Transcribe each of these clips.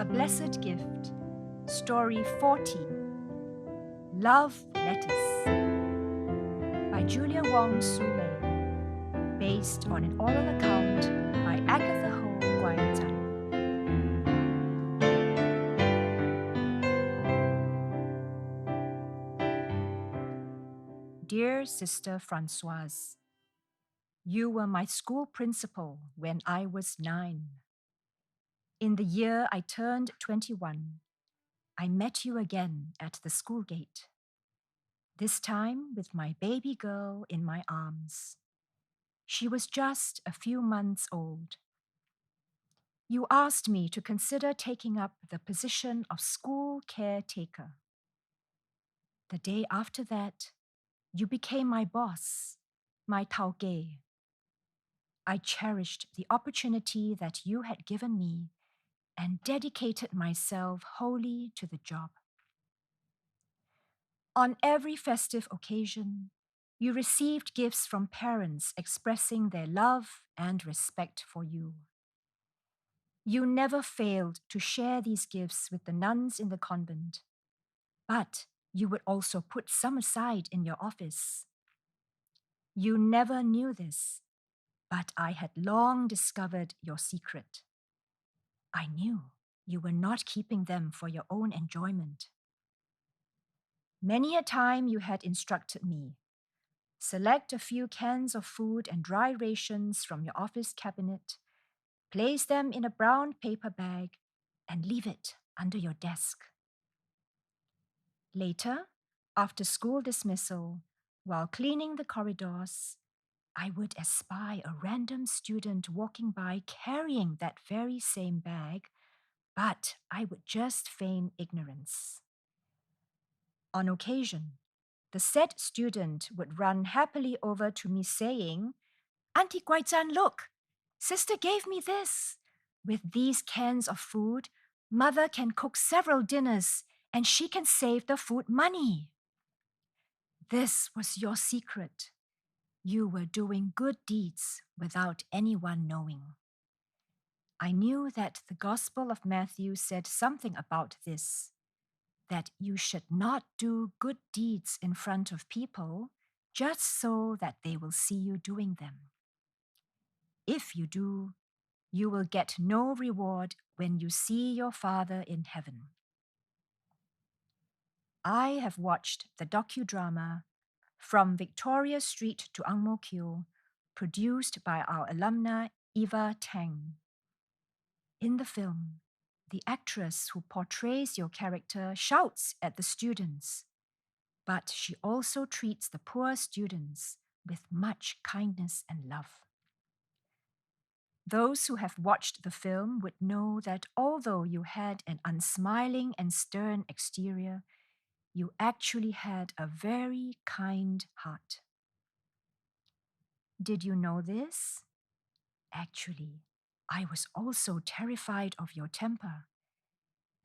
A Blessed Gift, Story 14, Love Letters, by Julia Wong Su Mei, based on an oral account by Agatha Ho Guai-Zhan. Dear Sister Francoise, you were my school principal when I was 9. In the year I turned 21, I met you again at the school gate, this time with my baby girl in my arms. She was just a few months old. You asked me to consider taking up the position of school caretaker. The day after that, you became my boss, my taoge. I cherished the opportunity that you had given me and dedicated myself wholly to the job. On every festive occasion, you received gifts from parents expressing their love and respect for you. You never failed to share these gifts with the nuns in the convent, but you would also put some aside in your office. You never knew this, but I had long discovered your secret. I knew you were not keeping them for your own enjoyment. Many a time you had instructed me, select a few cans of food and dry rations from your office cabinet, place them in a brown paper bag, and leave it under your desk. Later, after school dismissal, while cleaning the corridors, I would espy a random student walking by carrying that very same bag, but I would just feign ignorance. On occasion, the said student would run happily over to me saying, "Auntie Guai-Zhan, look, sister gave me this. With these cans of food, mother can cook several dinners and she can save the food money." This was your secret. You were doing good deeds without anyone knowing. I knew that the Gospel of Matthew said something about this, that you should not do good deeds in front of people just so that they will see you doing them. If you do, you will get no reward when you see your Father in heaven. I have watched the docudrama From Victoria Street to Ang Mo Kio, produced by our alumna Eva Tang. In the film, the actress who portrays your character shouts at the students, but she also treats the poor students with much kindness and love. Those who have watched the film would know that although you had an unsmiling and stern exterior, you actually had a very kind heart. Did you know this? Actually, I was also terrified of your temper,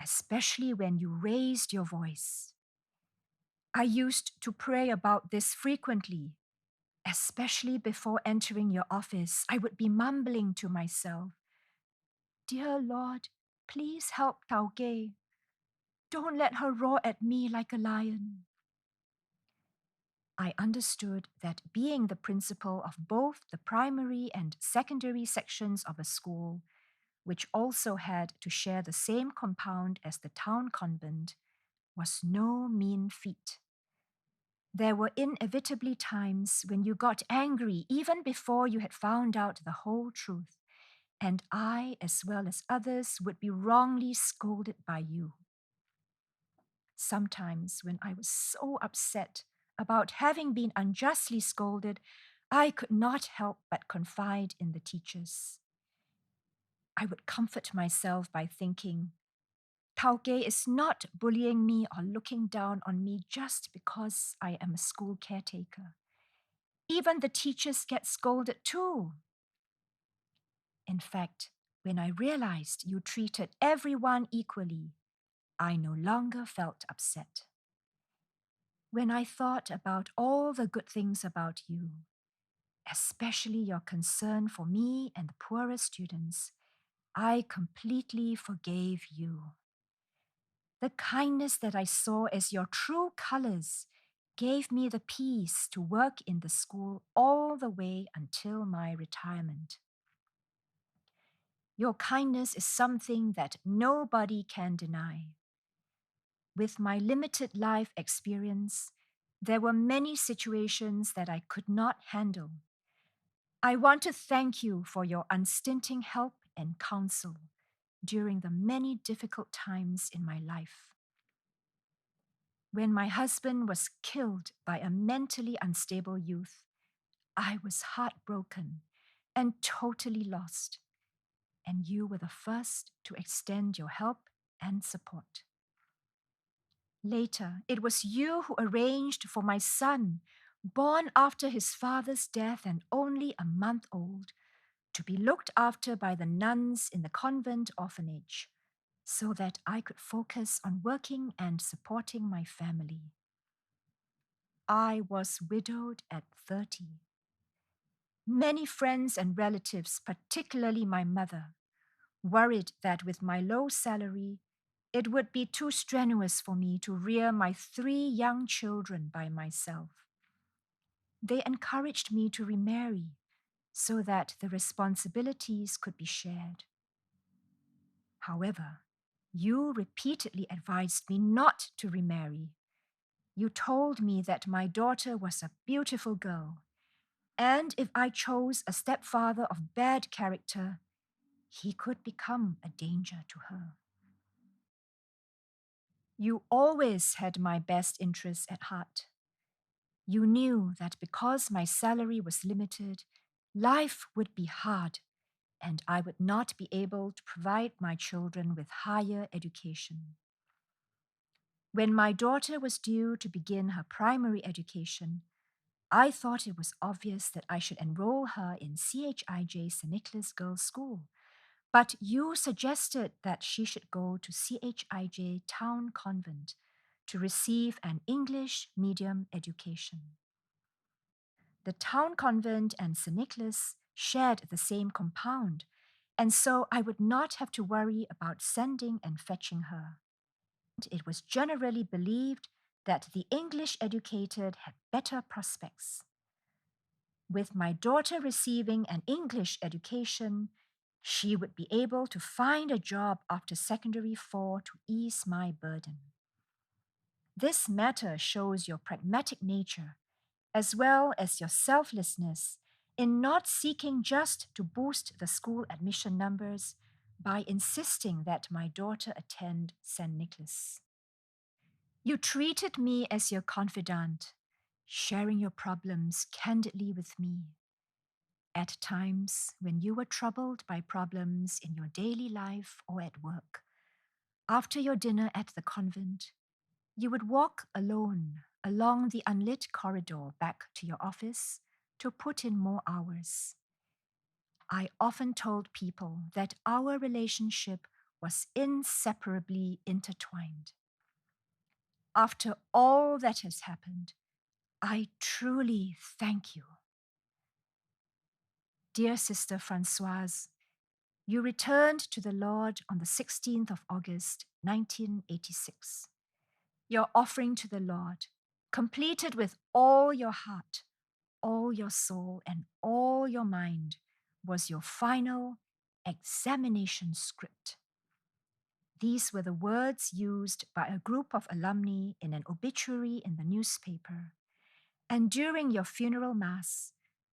especially when you raised your voice. I used to pray about this frequently, especially before entering your office. I would be mumbling to myself, "Dear Lord, please help Taoge. Don't let her roar at me like a lion." I understood that being the principal of both the primary and secondary sections of a school, which also had to share the same compound as the town convent, was no mean feat. There were inevitably times when you got angry even before you had found out the whole truth, and I, as well as others, would be wrongly scolded by you. Sometimes, when I was so upset about having been unjustly scolded, I could not help but confide in the teachers. I would comfort myself by thinking, Taoge is not bullying me or looking down on me just because I am a school caretaker. Even the teachers get scolded too. In fact, when I realized you treated everyone equally, I no longer felt upset. When I thought about all the good things about you, especially your concern for me and the poorer students, I completely forgave you. The kindness that I saw as your true colors gave me the peace to work in the school all the way until my retirement. Your kindness is something that nobody can deny. With my limited life experience, there were many situations that I could not handle. I want to thank you for your unstinting help and counsel during the many difficult times in my life. When my husband was killed by a mentally unstable youth, I was heartbroken and totally lost, and you were the first to extend your help and support. Later, it was you who arranged for my son, born after his father's death and only a month old, to be looked after by the nuns in the convent orphanage, so that I could focus on working and supporting my family. I was widowed at 30. Many friends and relatives, particularly my mother, worried that with my low salary, it would be too strenuous for me to rear my 3 young children by myself. They encouraged me to remarry so that the responsibilities could be shared. However, you repeatedly advised me not to remarry. You told me that my daughter was a beautiful girl, and if I chose a stepfather of bad character, he could become a danger to her. You always had my best interests at heart. You knew that because my salary was limited, life would be hard, and I would not be able to provide my children with higher education. When my daughter was due to begin her primary education, I thought it was obvious that I should enroll her in CHIJ St. Nicholas Girls' School, but you suggested that she should go to CHIJ Town Convent to receive an English medium education. The town convent and St. Nicholas shared the same compound, and so I would not have to worry about sending and fetching her. It was generally believed that the English educated had better prospects. With my daughter receiving an English education, she would be able to find a job after secondary 4 to ease my burden. This matter shows your pragmatic nature, as well as your selflessness in not seeking just to boost the school admission numbers by insisting that my daughter attend St. Nicholas. You treated me as your confidant, sharing your problems candidly with me. At times when you were troubled by problems in your daily life or at work, after your dinner at the convent, you would walk alone along the unlit corridor back to your office to put in more hours. I often told people that our relationship was inseparably intertwined. After all that has happened, I truly thank you. Dear Sister Francoise, you returned to the Lord on the 16th of August, 1986. Your offering to the Lord, completed with all your heart, all your soul, and all your mind, was your final examination script. These were the words used by a group of alumni in an obituary in the newspaper. And during your funeral mass,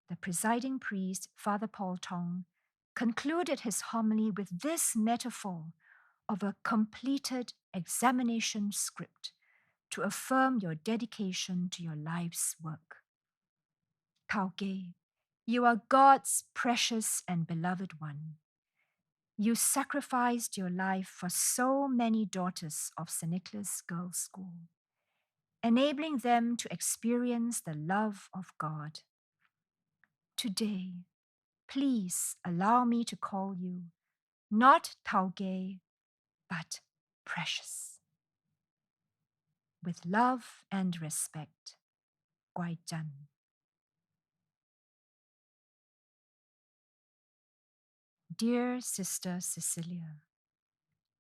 the presiding priest, Father Paul Tong, concluded his homily with this metaphor of a completed examination script to affirm your dedication to your life's work. Tao Ge, you are God's precious and beloved one. You sacrificed your life for so many daughters of St. Nicholas Girls' School, enabling them to experience the love of God. Today, please allow me to call you not Tao Ge, but precious. With love and respect, Guai Zhan. dear Sister Cecilia,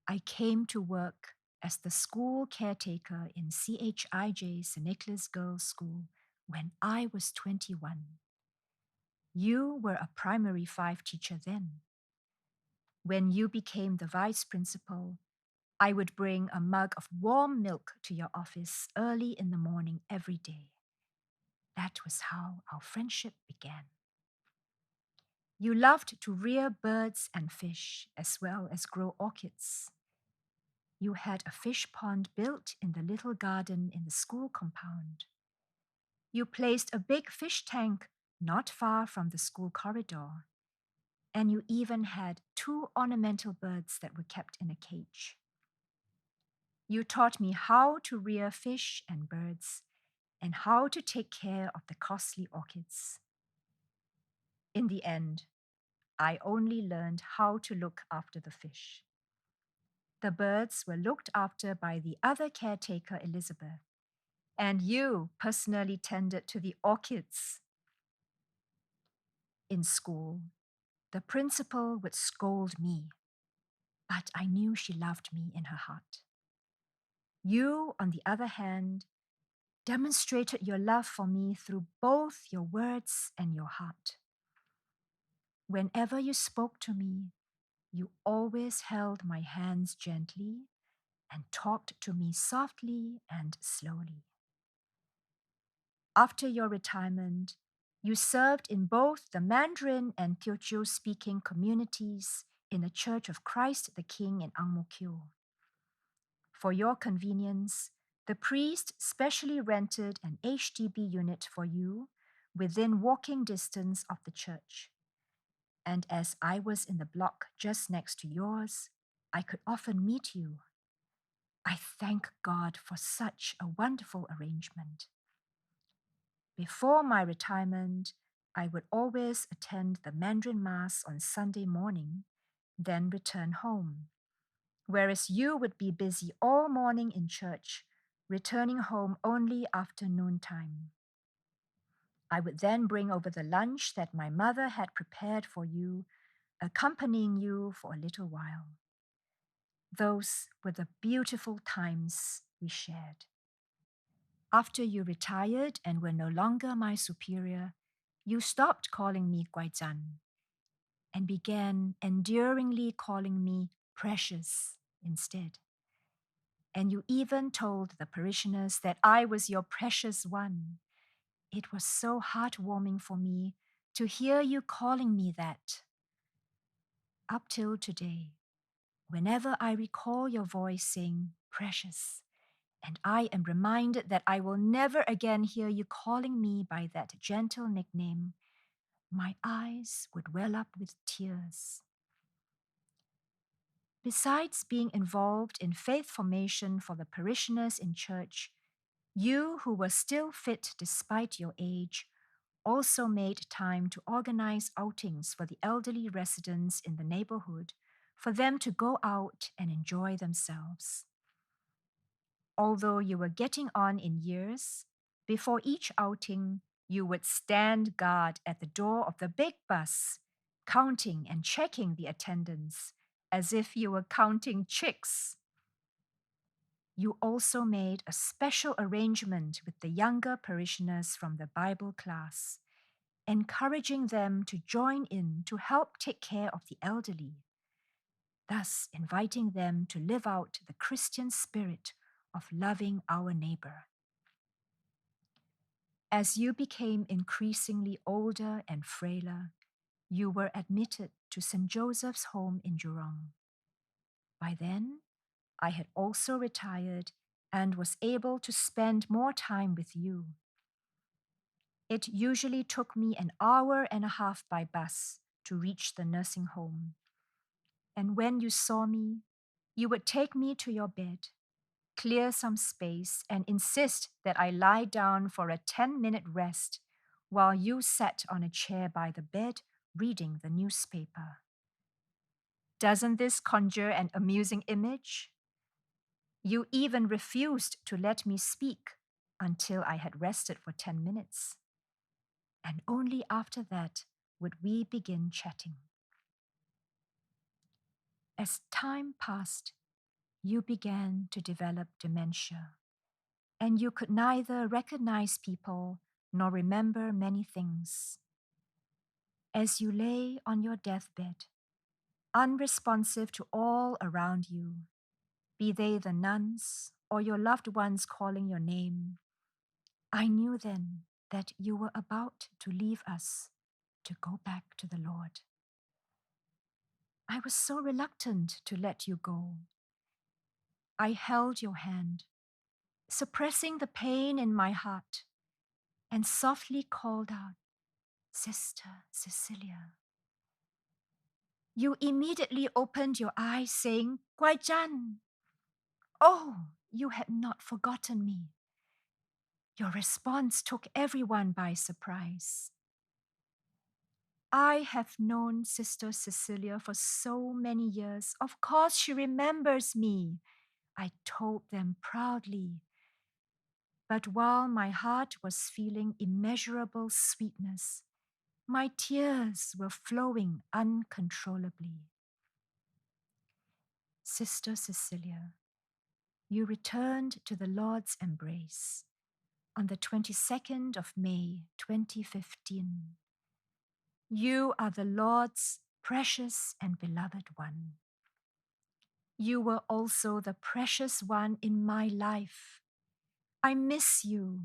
I came to work as the school caretaker in CHIJ St. Nicholas Girls' School when I was 21. You were a primary 5 teacher then. When you became the vice principal, I would bring a mug of warm milk to your office early in the morning every day. That was how our friendship began. You loved to rear birds and fish, as well as grow orchids. You had a fish pond built in the little garden in the school compound. You placed a big fish tank not far from the school corridor. And you even had 2 ornamental birds that were kept in a cage. You taught me how to rear fish and birds and how to take care of the costly orchids. In the end, I only learned how to look after the fish. The birds were looked after by the other caretaker, Elizabeth, and you personally tended to the orchids. In school, the principal would scold me, but I knew she loved me in her heart. You, on the other hand, demonstrated your love for me through both your words and your heart. Whenever you spoke to me, you always held my hands gently and talked to me softly and slowly. After your retirement, you served in both the Mandarin and Teochew-speaking communities in the Church of Christ the King in Ang Mo Kio. For your convenience, the priest specially rented an HDB unit for you within walking distance of the church. And as I was in the block just next to yours, I could often meet you. I thank God for such a wonderful arrangement. Before my retirement, I would always attend the Mandarin Mass on Sunday morning, then return home, whereas you would be busy all morning in church, returning home only after noontime. I would then bring over the lunch that my mother had prepared for you, accompanying you for a little while. Those were the beautiful times we shared. After you retired and were no longer my superior, you stopped calling me Guaizhan and began enduringly calling me precious instead. And you even told the parishioners that I was your precious one. It was so heartwarming for me to hear you calling me that. Up till today, whenever I recall your voice saying precious, and I am reminded that I will never again hear you calling me by that gentle nickname, my eyes would well up with tears. Besides being involved in faith formation for the parishioners in church, you, who were still fit despite your age, also made time to organize outings for the elderly residents in the neighborhood for them to go out and enjoy themselves. Although you were getting on in years, before each outing, you would stand guard at the door of the big bus, counting and checking the attendance as if you were counting chicks. You also made a special arrangement with the younger parishioners from the Bible class, encouraging them to join in to help take care of the elderly, thus inviting them to live out the Christian spirit of loving our neighbor. As you became increasingly older and frailer, you were admitted to St. Joseph's Home in Jurong. By then, I had also retired and was able to spend more time with you. It usually took me an hour and a half by bus to reach the nursing home. And when you saw me, you would take me to your bed, clear some space, and insist that I lie down for a 10-minute rest while you sat on a chair by the bed reading the newspaper. Doesn't this conjure an amusing image? You even refused to let me speak until I had rested for 10 minutes. And only after that would we begin chatting. As time passed, you began to develop dementia, and you could neither recognize people nor remember many things. As you lay on your deathbed, unresponsive to all around you, be they the nuns or your loved ones calling your name, I knew then that you were about to leave us to go back to the Lord. I was so reluctant to let you go. I held your hand, suppressing the pain in my heart, and softly called out, Sister Cecilia. You immediately opened your eyes, saying, Guaijan. Oh, you had not forgotten me. Your response took everyone by surprise. I have known Sister Cecilia for so many years. Of course, she remembers me, I told them proudly. But while my heart was feeling immeasurable sweetness, my tears were flowing uncontrollably. Sister Cecilia, you returned to the Lord's embrace on the 22nd of May, 2015. You are the Lord's precious and beloved one. You were also the precious one in my life. I miss you.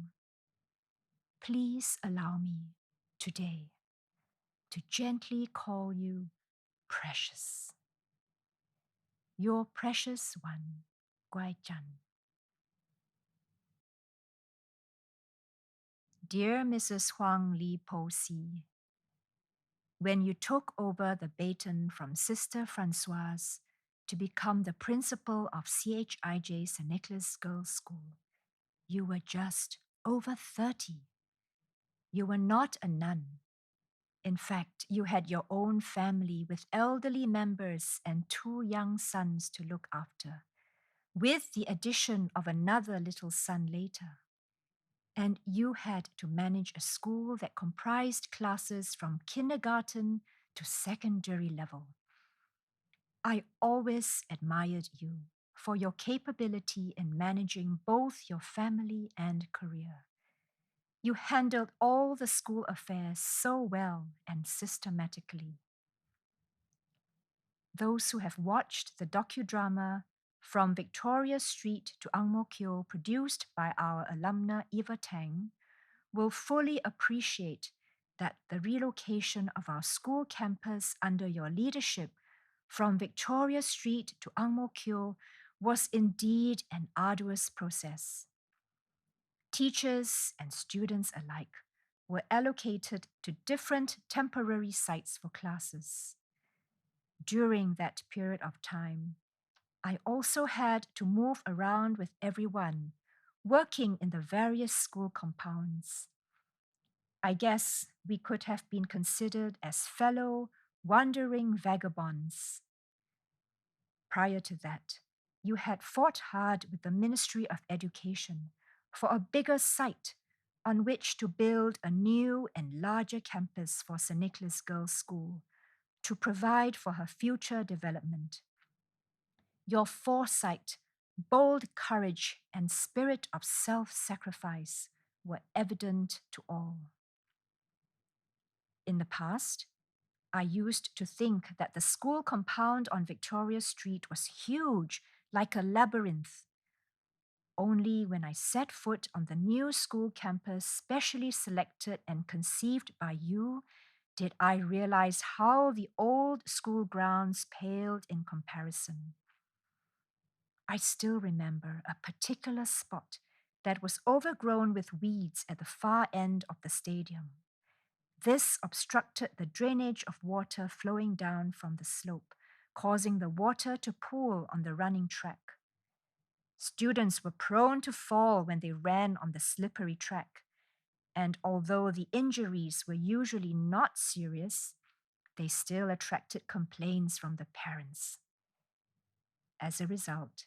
Please allow me today to gently call you precious. Your precious one, Guaijan. Dear Mrs. Huang Li Po Si, when you took over the baton from Sister Francoise to become the principal of CHIJ St. Nicholas Girls' School, you were just over 30. You were not a nun. In fact, you had your own family with elderly members and 2 young sons to look after, with the addition of another little son later. And you had to manage a school that comprised classes from kindergarten to secondary level. I always admired you for your capability in managing both your family and career. You handled all the school affairs so well and systematically. Those who have watched the docudrama From Victoria Street to Ang Mo Kio, produced by our alumna Eva Tang, will fully appreciate that the relocation of our school campus under your leadership from Victoria Street to Ang Mo Kio was indeed an arduous process. Teachers and students alike were allocated to different temporary sites for classes. During that period of time, I also had to move around with everyone, working in the various school compounds. I guess we could have been considered as fellow wandering vagabonds. Prior to that, you had fought hard with the Ministry of Education for a bigger site on which to build a new and larger campus for St. Nicholas Girls' School to provide for her future development. Your foresight, bold courage, and spirit of self-sacrifice were evident to all. In the past, I used to think that the school compound on Victoria Street was huge, like a labyrinth. Only when I set foot on the new school campus specially selected and conceived by you did I realize how the old school grounds paled in comparison. I still remember a particular spot that was overgrown with weeds at the far end of the stadium. This obstructed the drainage of water flowing down from the slope, causing the water to pool on the running track. Students were prone to fall when they ran on the slippery track, and although the injuries were usually not serious, they still attracted complaints from the parents. As a result,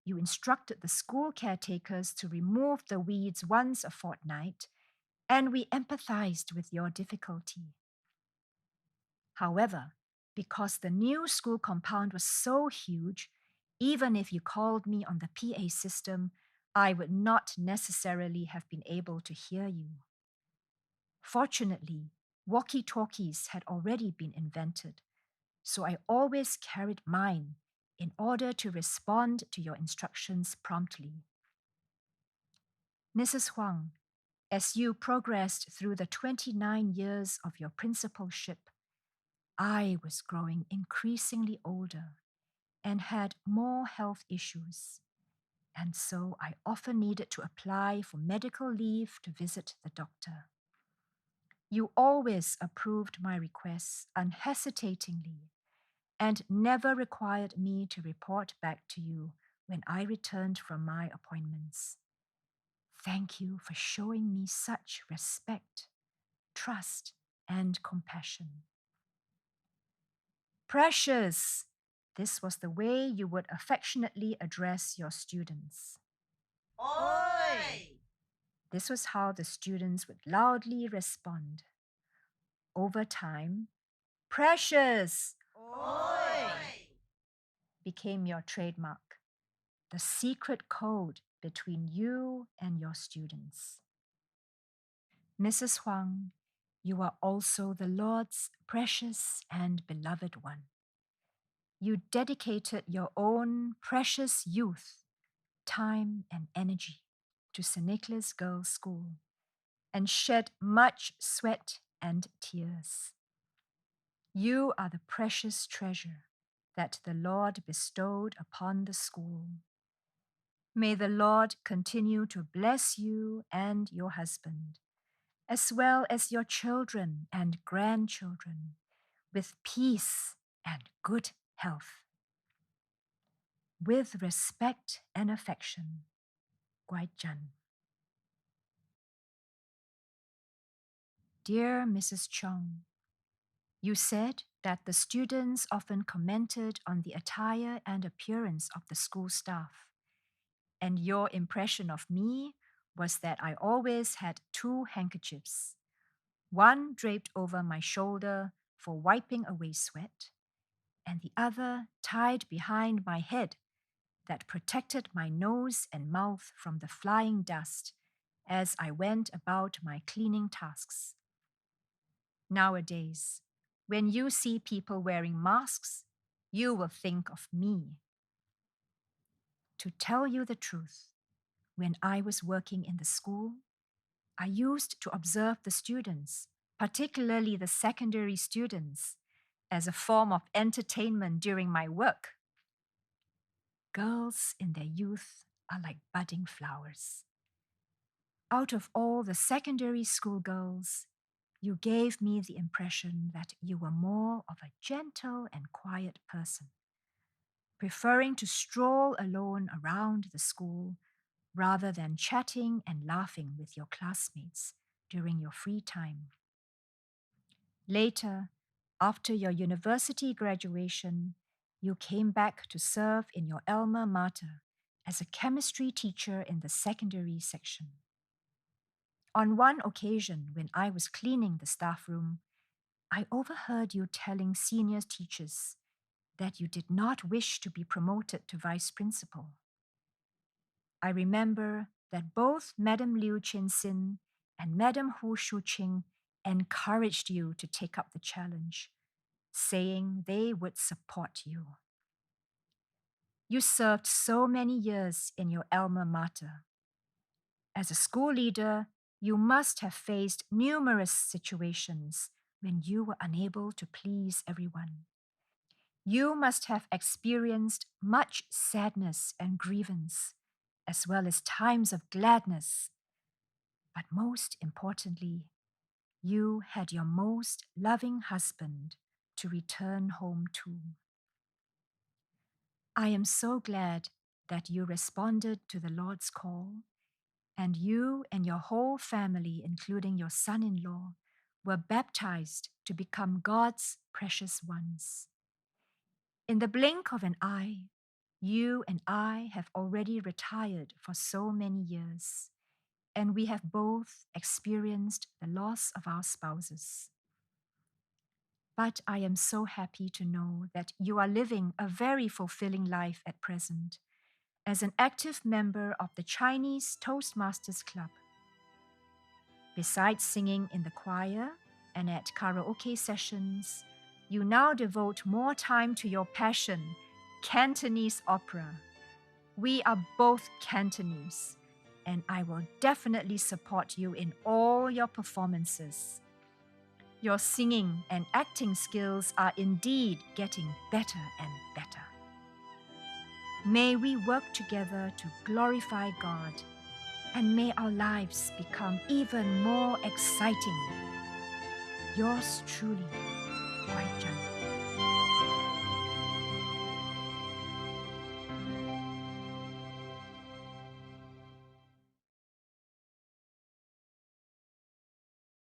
you instructed the school caretakers to remove the weeds once a fortnight, and we empathized with your difficulty. However, because the new school compound was so huge, even if you called me on the PA system, I would not necessarily have been able to hear you. Fortunately, walkie-talkies had already been invented, so I always carried mine in order to respond to your instructions promptly. Mrs. Huang, as you progressed through the 29 years of your principalship, I was growing increasingly older and had more health issues, and so I often needed to apply for medical leave to visit the doctor. You always approved my requests unhesitatingly and never required me to report back to you when I returned from my appointments. Thank you for showing me such respect, trust, and compassion. Precious! This was the way you would affectionately address your students. Oi! This was how the students would loudly respond. Over time, Precious Oi! became your trademark, the secret code between you and your students. Mrs. Huang, you are also the Lord's precious and beloved one. You dedicated your own precious youth, time, and energy to St. Nicholas Girls' School and shed much sweat and tears. You are the precious treasure that the Lord bestowed upon the school. May the Lord continue to bless you and your husband, as well as your children and grandchildren, with peace and good health. With respect and affection, Guai Zhan. Dear Mrs. Chong, you said that the students often commented on the attire and appearance of the school staff, and your impression of me was that I always had two handkerchiefs, one draped over my shoulder for wiping away sweat, and the other tied behind my head that protected my nose and mouth from the flying dust as I went about my cleaning tasks. Nowadays, when you see people wearing masks, you will think of me. To tell you the truth, when I was working in the school, I used to observe the students, particularly the secondary students, as a form of entertainment during my work. Girls in their youth are like budding flowers. Out of all the secondary school girls, you gave me the impression that you were more of a gentle and quiet person, preferring to stroll alone around the school rather than chatting and laughing with your classmates during your free time. Later, after your university graduation, you came back to serve in your alma mater as a chemistry teacher in the secondary section. On one occasion, when I was cleaning the staff room, I overheard you telling senior teachers that you did not wish to be promoted to vice principal. I remember that both Madam Liu Qianxin and Madam Hu Shuqing encouraged you to take up the challenge, saying they would support you. You served so many years in your alma mater. As a school leader, you must have faced numerous situations when you were unable to please everyone. You must have experienced much sadness and grievance, as well as times of gladness. But most importantly, you had your most loving husband to return home to. I am so glad that you responded to the Lord's call, and you and your whole family, including your son-in-law, were baptized to become God's precious ones. In the blink of an eye, you and I have already retired for so many years, and we have both experienced the loss of our spouses. But I am so happy to know that you are living a very fulfilling life at present as an active member of the Chinese Toastmasters Club. Besides singing in the choir and at karaoke sessions, you now devote more time to your passion, Cantonese opera. We are both Cantonese, and I will definitely support you in all your performances. Your singing and acting skills are indeed getting better and better. May we work together to glorify God, and may our lives become even more exciting. Yours truly, Guai Zhen.